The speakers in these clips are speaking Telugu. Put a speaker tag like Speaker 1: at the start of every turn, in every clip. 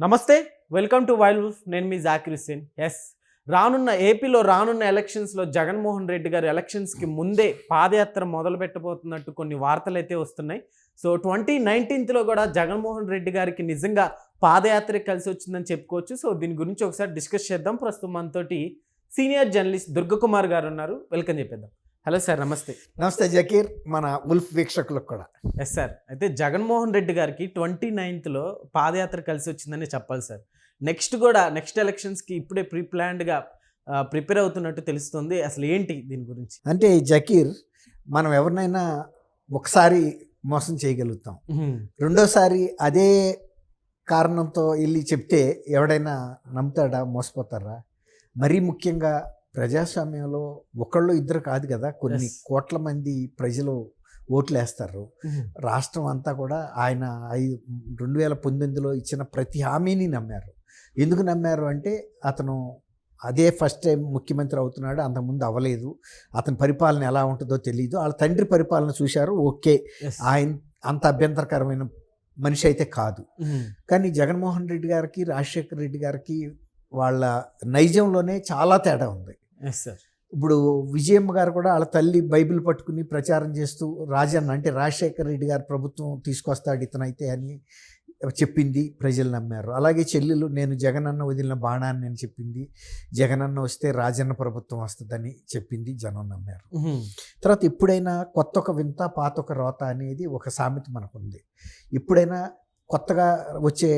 Speaker 1: నమస్తే, వెల్కమ్ టు వైల్డ్ వుల్ఫ్. నేను మీ జాకిర్ హుస్సేన్. ఏపీలో రానున్న ఎలక్షన్స్లో జగన్మోహన్ రెడ్డి గారు ఎలక్షన్స్కి ముందే పాదయాత్ర మొదలు పెట్టబోతున్నట్టు కొన్ని వార్తలు అయితే వస్తున్నాయి. సో 2019లో కూడా జగన్మోహన్ రెడ్డి గారికి నిజంగా పాదయాత్ర కలిసి వచ్చిందని చెప్పుకోవచ్చు. సో దీని గురించి ఒకసారి డిస్కస్ చేద్దాం. ప్రస్తుతం మనతోటి సీనియర్ జర్నలిస్ట్ దుర్గకుమార్ గారు ఉన్నారు. వెల్కమ్ చెప్పేద్దాం. హలో సార్, నమస్తే.
Speaker 2: నమస్తే జకీర్, మన ఉల్ఫ్ వీక్షకులకు కూడా.
Speaker 1: ఎస్ సార్, అయితే జగన్మోహన్ రెడ్డి గారికి 2019లో పాదయాత్ర కలిసి వచ్చిందని చెప్పాలి సార్. నెక్స్ట్ ఎలక్షన్స్కి ఇప్పుడే ప్లాన్డ్గా ప్రిపేర్ అవుతున్నట్టు తెలుస్తుంది. అసలు ఏంటి దీని గురించి?
Speaker 2: అంటే జకీర్, మనం ఎవరినైనా ఒకసారి మోసం చేయగలుగుతాం, రెండోసారి అదే కారణంతో వెళ్ళి చెప్తే ఎవడైనా నమ్ముతాడా, మోసపోతారా? మరీ ముఖ్యంగా ప్రజాస్వామ్యంలో ఒకళ్ళు ఇద్దరు కాదు కదా, కొన్ని కోట్ల మంది ప్రజలు ఓట్లు వేస్తారు. రాష్ట్రం అంతా కూడా ఆయన 2019లో ఇచ్చిన ప్రతి హామీని నమ్మారు. ఎందుకు నమ్మారు అంటే అతను అదే ఫస్ట్ టైం ముఖ్యమంత్రి అవుతున్నాడు, అంతకుముందు అవ్వలేదు, అతని పరిపాలన ఎలా ఉంటుందో తెలియదు. వాళ్ళ తండ్రి పరిపాలన చూశారు, ఓకే, ఆయన అంత అభ్యంతరకరమైన మనిషి అయితే కాదు. కానీ జగన్మోహన్ రెడ్డి గారికి, రాజశేఖర రెడ్డి గారికి వాళ్ళ నైజంలోనే చాలా తేడా ఉంది. ఇప్పుడు విజయమ్మ గారు కూడా వాళ్ళ తల్లి బైబిల్ పట్టుకుని ప్రచారం చేస్తూ రాజన్న అంటే రాజశేఖర రెడ్డి గారు ప్రభుత్వం తీసుకొస్తాడు ఇతనైతే అని చెప్పింది, ప్రజలు నమ్మారు. అలాగే చెల్లెలు నేను జగనన్న వదిలిన బాణాన్ని అని చెప్పింది, జగనన్న వస్తే రాజన్న ప్రభుత్వం వస్తుందని చెప్పింది, జనం నమ్మారు. తర్వాత ఎప్పుడైనా కొత్త ఒక వింత పాత ఒక రోత అనేది ఒక సామెత మనకుంది. ఎప్పుడైనా కొత్తగా వచ్చే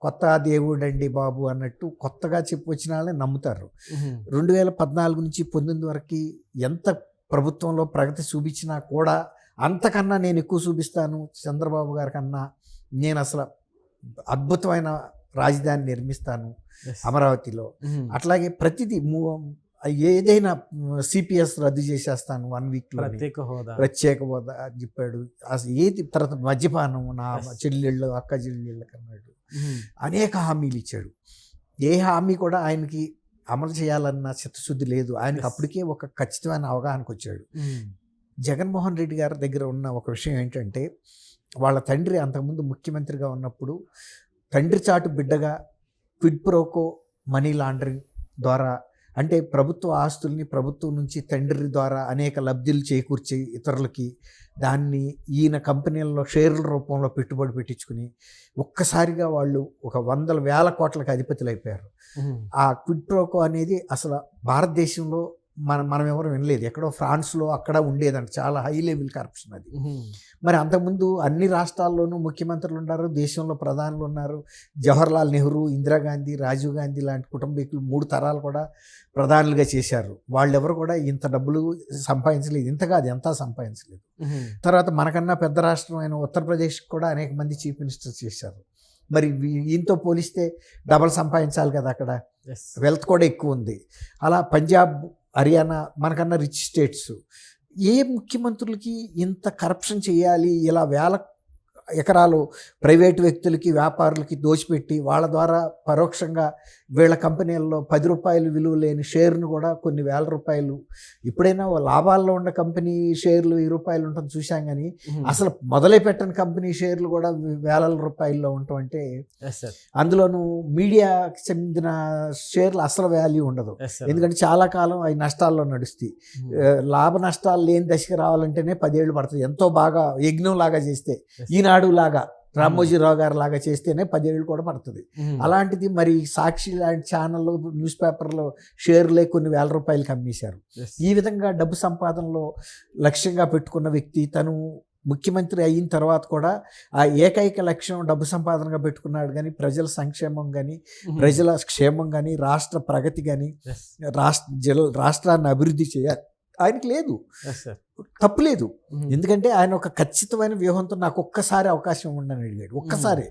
Speaker 2: కొత్త దేవుడు అండి బాబు అన్నట్టు కొత్తగా చెప్పి వచ్చిన వాళ్ళని నమ్ముతారు. 2014 నుంచి 19 వరకు ఎంత ప్రభుత్వంలో ప్రగతి చూపించినా కూడా అంతకన్నా నేను ఎక్కువ చూపిస్తాను చంద్రబాబు గారి కన్నా, నేను అసలు అద్భుతమైన రాజధాని నిర్మిస్తాను అమరావతిలో, అట్లాగే ప్రతిదీ ఏదైనా సిపిఎస్ రద్దు చేసేస్తాను 1 వీక్లో, ప్రత్యేక హోదా అని చెప్పాడు. అసలు ఏది తర్వాత మద్యపానం నా చెల్లెళ్ళు అక్క చెల్లెళ్ళకి అన్నాడు. అనేక హామీలు ఇచ్చాడు. ఏ హామీ కూడా ఆయనకి అమలు చేయాలన్న చిత్తశుద్ధి లేదు. ఆయనకి అప్పటికే ఒక ఖచ్చితమైన అవగాహనకు వచ్చాడు. జగన్మోహన్ రెడ్డి గారి దగ్గర ఉన్న ఒక విషయం ఏంటంటే, వాళ్ళ తండ్రి అంతకుముందు ముఖ్యమంత్రిగా ఉన్నప్పుడు తండ్రి చాటు బిడ్డగా క్విడ్ ప్రోకో మనీ లాండరింగ్ ద్వారా, అంటే ప్రభుత్వ ఆస్తుల్ని ప్రభుత్వం నుంచి తండ్రి ద్వారా అనేక లబ్ధులు చేకూర్చి ఇతరులకి, దాన్ని ఈయన కంపెనీల్లో షేర్ల రూపంలో పెట్టుబడి పెట్టించుకుని ఒక్కసారిగా వాళ్ళు ఒక 100,000 కోట్లకు అధిపతులు అయిపోయారు. ఆ క్విడ్ ప్రోకో అనేది అసలు భారతదేశంలో మనం ఎవరు వినలేదు. ఎక్కడో ఫ్రాన్స్లో అక్కడ ఉండేదంట, చాలా హై లెవెల్ కరప్షన్ అది. మరి అంతకుముందు అన్ని రాష్ట్రాల్లోనూ ముఖ్యమంత్రులు ఉన్నారు, దేశంలో ప్రధానులు ఉన్నారు. జవహర్లాల్ నెహ్రూ, ఇందిరాగాంధీ, రాజీవ్ గాంధీ లాంటి కుటుంబీకులు 3 తరాలు కూడా ప్రధానులుగా చేశారు. వాళ్ళెవరు కూడా ఇంత డబ్బులు సంపాదించలేదు, ఇంత కాదు ఎంత సంపాదించలేదు. తర్వాత మనకన్నా పెద్ద రాష్ట్రం అయిన ఉత్తరప్రదేశ్ కూడా అనేక మంది చీఫ్ మినిస్టర్స్ చేశారు. మరి ఈయనతో పోలిస్తే డబల్ సంపాదించాలి కదా, అక్కడ వెల్త్ కూడా ఎక్కువ ఉంది. అలా పంజాబ్, హర్యానా మనకన్నా రిచ్ స్టేట్స్. ఏ ముఖ్యమంత్రులకి ఇంత కరప్షన్ చేయాలి, ఇలా 1,000 ఎకరాలు ప్రైవేటు వ్యక్తులకి, వ్యాపారులకి దోచిపెట్టి వాళ్ళ ద్వారా పరోక్షంగా వీళ్ళ కంపెనీల్లో 10 రూపాయలు విలువ లేని షేర్ను కూడా కొన్ని వేల రూపాయలు, ఇప్పుడైనా లాభాల్లో ఉన్న కంపెనీ షేర్లు 1000 రూపాయలు ఉంటుంది చూసాం, కానీ అసలు మొదలై పెట్టని కంపెనీ షేర్లు కూడా వేల రూపాయల్లో ఉండటం అంటే, అందులోనూ మీడియాకి చెందిన షేర్లు అసలు వాల్యూ ఉండదు. ఎందుకంటే చాలా కాలం అవి నష్టాల్లో నడుస్తాయి. లాభ నష్టాలు లేని దశకి రావాలంటేనే 10 ఏళ్ళు పడుతుంది. ఎంతో బాగా యజ్ఞం లాగా చేస్తే, ఈనాడు లాగా రామోజీరావు గారు లాగా చేస్తేనే 10 ఏళ్ళు కూడా పడుతుంది. అలాంటిది మరి సాక్షి లాంటి ఛానల్లో, న్యూస్ పేపర్లో షేర్లే కొన్ని వేల రూపాయలకి అమ్మేశారు. ఈ విధంగా డబ్బు సంపాదనలో లక్ష్యంగా పెట్టుకున్న వ్యక్తి తను ముఖ్యమంత్రి అయిన తర్వాత కూడా ఆ ఏకైక లక్ష్యం డబ్బు సంపాదనగా పెట్టుకున్నాడు. కానీ ప్రజల సంక్షేమం కానీ, ప్రజల క్షేమం కానీ, రాష్ట్ర ప్రగతి కానీ, రాష్ట్రాన్ని అభివృద్ధి చేయాలి ఆయనకి లేదు. తప్పులేదు, ఎందుకంటే ఆయన ఒక ఖచ్చితమైన వ్యూహంతో నాకు ఒక్కసారి అవకాశం ఉండని అడిగాడు. ఒక్కసారి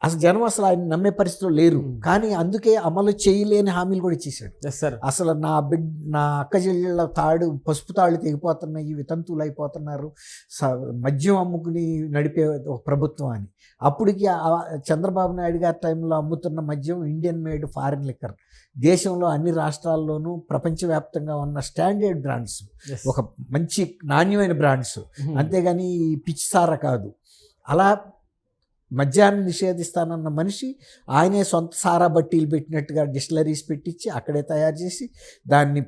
Speaker 2: అసలు జనం అసలు ఆయన నమ్మే పరిస్థితిలో లేరు. కానీ అందుకే అమలు చేయలేని హామీలు కూడా ఇచ్చేసాడు. అసలు నా అక్క చెల్లెళ్ళ పసుపు తాళ్ళు తెగిపోతున్నాయి, వితంతువులు అయిపోతున్నారు, మద్యం అమ్ముకుని నడిపే ఒక ప్రభుత్వం అని. అప్పటికి చంద్రబాబు నాయుడు గారి టైంలో అమ్ముతున్న మద్యం ఇండియన్ మేడ్ ఫారిన్ లిక్కర్, దేశంలో అన్ని రాష్ట్రాల్లోనూ ప్రపంచవ్యాప్తంగా ఉన్న స్టాండర్డ్ బ్రాండ్స్, ఒక మంచి నాణ్యమైన బ్రాండ్స్, అంతేగాని పిచ్చిసార కాదు. అలా మద్యాన్ని నిషేధిస్తానన్న మనిషి ఆయనే సొంత సారా బట్టీలు పెట్టినట్టుగా డిస్టిలరీస్ పెట్టించి అక్కడే తయారు చేసి దాన్ని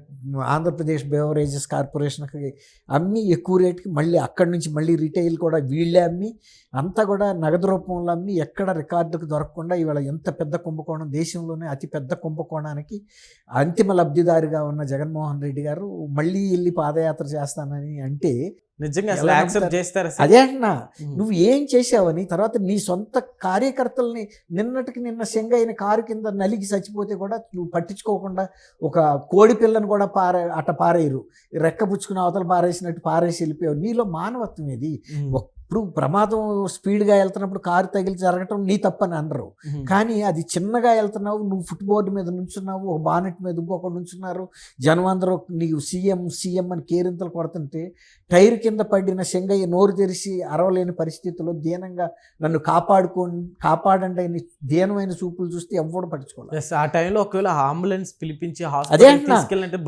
Speaker 2: ఆంధ్రప్రదేశ్ బెవరేజెస్ కార్పొరేషన్కి అమ్మి ఎక్కువ రేటుకి మళ్ళీ అక్కడి నుంచి మళ్ళీ రిటైల్ కూడా వీళ్ళే అమ్మి అంతా కూడా నగదు రూపంలో అమ్మి ఎక్కడ రికార్డుకు దొరకకుండా ఇవాళ ఎంత పెద్ద కుంభకోణం, దేశంలోనే అతి పెద్ద కుంభకోణానికి అంతిమ లబ్ధిదారిగా ఉన్న జగన్మోహన్ రెడ్డి గారు మళ్ళీ వెళ్ళి పాదయాత్ర చేస్తానని అంటే
Speaker 1: నిజంగా అసలు
Speaker 2: ఎలా
Speaker 1: యాక్సెప్ట్
Speaker 2: నమ్ముతారు?
Speaker 1: చేస్తారా సార్?
Speaker 2: అదే అంటున్నా, నువ్వు ఏం చేసావని. తర్వాత నీ సొంత కార్యకర్తల్ని నిన్నటికి నిన్న సెంగైన కారు కింద నలిగి చచ్చిపోతే కూడా నువ్వు పట్టించుకోకుండా ఒక కోడి పిల్లను కూడా అట్ట పారేయరు, రెక్క పుచ్చుకుని అవతల పారేసినట్టు పారేసి వెళ్ళిపోయావు. నీలో మానవత్వం ఇది. ఇప్పుడు ప్రమాదం స్పీడ్గా వెళ్తున్నప్పుడు కారు తగిలి జరగటం నీ తప్పని అనరు, కానీ అది చిన్నగా వెళ్తున్నావు, నువ్వు ఫుట్బోర్డు మీద నుంచున్నావు, ఒక బానెట్ మీద ఇంకొకటి నుంచున్నారు, జనం అందరూ నీకు సీఎం అని కేరింతలు కొడుతుంటే టైర్ కింద పడిన సెంగయ్య నోరు తెరిచి అరవలేని పరిస్థితుల్లో దీనంగా నన్ను కాపాడండి అని దీనమైన చూపులు చూస్తే ఎవడు పట్టించుకోవాలి.
Speaker 1: ఆ టైంలో ఒకవేళ అంబులెన్స్ పిలిపించి
Speaker 2: అదే అంటున్నా,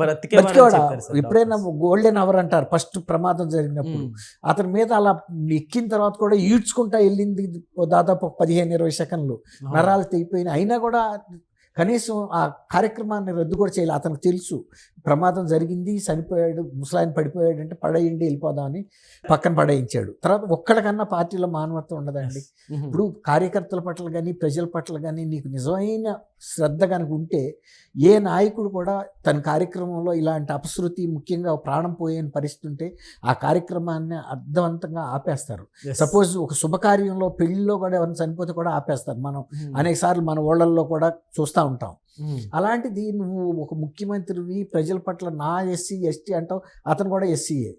Speaker 1: బతికేవాడు.
Speaker 2: ఎప్పుడైనా గోల్డెన్ అవర్ అంటారు ఫస్ట్ ప్రమాదం జరిగినప్పుడు. అతని మీద అలా ఎక్కిన తర్వాత కూడా ఈడ్చుకుంటా వెళ్ళింది దాదాపు 15-20 సెకండ్లు, నరాలు తెగిపోయినాయి. అయినా కూడా కనీసం ఆ కార్యక్రమాన్ని రద్దు కూడా చేయాలి. అతనికి తెలుసు ప్రమాదం జరిగింది, చనిపోయాడు, ముసలాయన పడిపోయాడు అంటే పడేయండి వెళ్ళిపోదామని పక్కన పడేయించాడు. తర్వాత ఒక్కడికన్నా పార్టీలో మానవత్వం ఉండదండి. ఇప్పుడు కార్యకర్తల పట్ల కానీ ప్రజల పట్ల కానీ నీకు నిజమైన శ్రద్ధ కనుక ఉంటే ఏ నాయకుడు కూడా తన కార్యక్రమంలో ఇలాంటి అపశృతి, ముఖ్యంగా ప్రాణం పోయే పరిస్థితి ఉంటే ఆ కార్యక్రమాన్ని అర్థవంతంగా ఆపేస్తారు. సపోజ్ ఒక శుభకార్యంలో పెళ్లిలో కూడా ఎవరైనా చనిపోతే కూడా ఆపేస్తారు. మనం అనేక సార్లు మన ఊళ్ళల్లో కూడా చూస్తూ ఉంటాం. అలాంటిది నువ్వు ఒక ముఖ్యమంత్రివి, ప్రజల పట్ల నా ఎస్సీ ఎస్టీ అంటావు, అతను కూడా ఎస్సీఏ.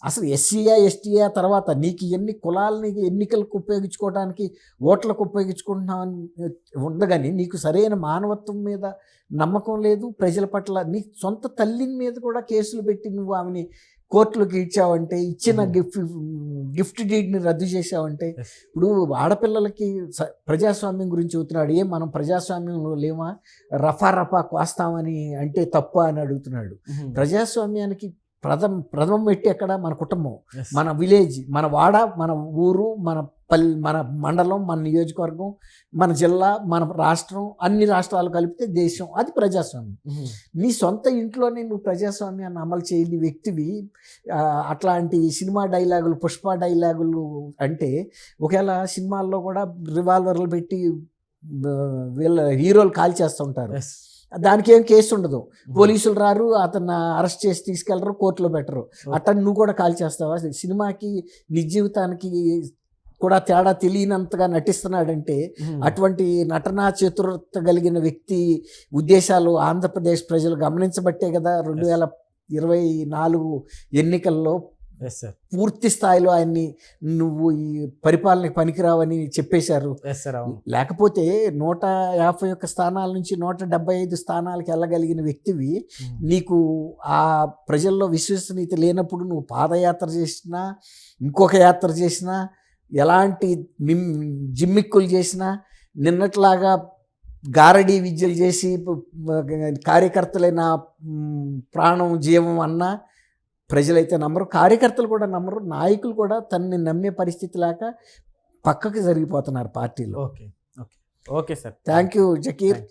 Speaker 2: అసలు ఎస్సీయా ఎస్టీయా తర్వాత నీకు ఎన్ని కులాలని ఎన్నికలకు ఉపయోగించుకోవడానికి, ఓట్లకు ఉపయోగించుకుంటున్నావు ఉంది, కానీ నీకు సరైన మానవత్వం మీద నమ్మకం లేదు. ప్రజల పట్ల నీ సొంత తల్లిని మీద కూడా కేసులు పెట్టి నువ్వు ఆమెని కోర్టులోకి ఇచ్చావంటే, ఇచ్చిన గిఫ్ట్ డీడ్ని రద్దు చేసావంటే, ఇప్పుడు ఆడపిల్లలకి ప్రజాస్వామ్యం గురించి చెబుతున్నాడు. మనం ప్రజాస్వామ్యంలో లేమా, రఫా కోస్తామని అంటే తప్ప అని అడుగుతున్నాడు. ప్రజాస్వామ్యానికి ప్రథమం పెట్టి ఎక్కడ మన కుటుంబం, మన విలేజ్, మన వాడ, మన ఊరు, మన మన మండలం, మన నియోజకవర్గం, మన జిల్లా, మన రాష్ట్రం, అన్ని రాష్ట్రాలు కలిపితే దేశం. అది ప్రజాస్వామ్యం. నీ సొంత ఇంట్లోనే నువ్వు ప్రజాస్వామ్యాన్ని అమలు చేయని వ్యక్తివి అట్లాంటి సినిమా డైలాగులు, పుష్ప డైలాగులు అంటే, ఒకవేళ సినిమాల్లో కూడా రివాల్వర్లు పెట్టి వీళ్ళ హీరోలు కాల్ చేస్తుంటారు, దానికి ఏం కేసు ఉండదు, పోలీసులు రారు, అతన్ని అరెస్ట్ చేసి తీసుకెళ్లరు, కోర్టులో పెట్టరు. అట్లా నువ్వు కూడా కాల్ చేస్తావా? సినిమాకి నిజ జీవితానికి కూడా తేడా తెలియనంతగా నటిస్తున్నాడంటే అటువంటి నటనా చతురత కలిగిన వ్యక్తి ఉద్దేశాలు ఆంధ్రప్రదేశ్ ప్రజలు గమనించబట్టే కదా 2024 ఎన్నికల్లో పూర్తి స్థాయిలో ఆయన్ని నువ్వు ఈ పరిపాలనకి పనికిరావని చెప్పేశారు. లేకపోతే 151 స్థానాల నుంచి 175 స్థానాలకు వెళ్ళగలిగిన వ్యక్తివి, నీకు ఆ ప్రజల్లో విశ్వసనీయత లేనప్పుడు నువ్వు పాదయాత్ర చేసినా, ఇంకొక యాత్ర చేసినా, ఎలాంటి జిమ్మిక్కులు చేసినా, నిన్నట్లాగా గారడీ విద్యలు చేసి కార్యకర్తలైన ప్రాణం జీవం అన్నా ప్రజలైతే నమ్మరు, కార్యకర్తలు కూడా నమ్మరు, నాయకులు కూడా తనని నమ్మే పరిస్థితి లేక పక్కకి జరిగిపోతున్నారు పార్టీలో.
Speaker 1: Okay sir,
Speaker 2: thank you Zakir.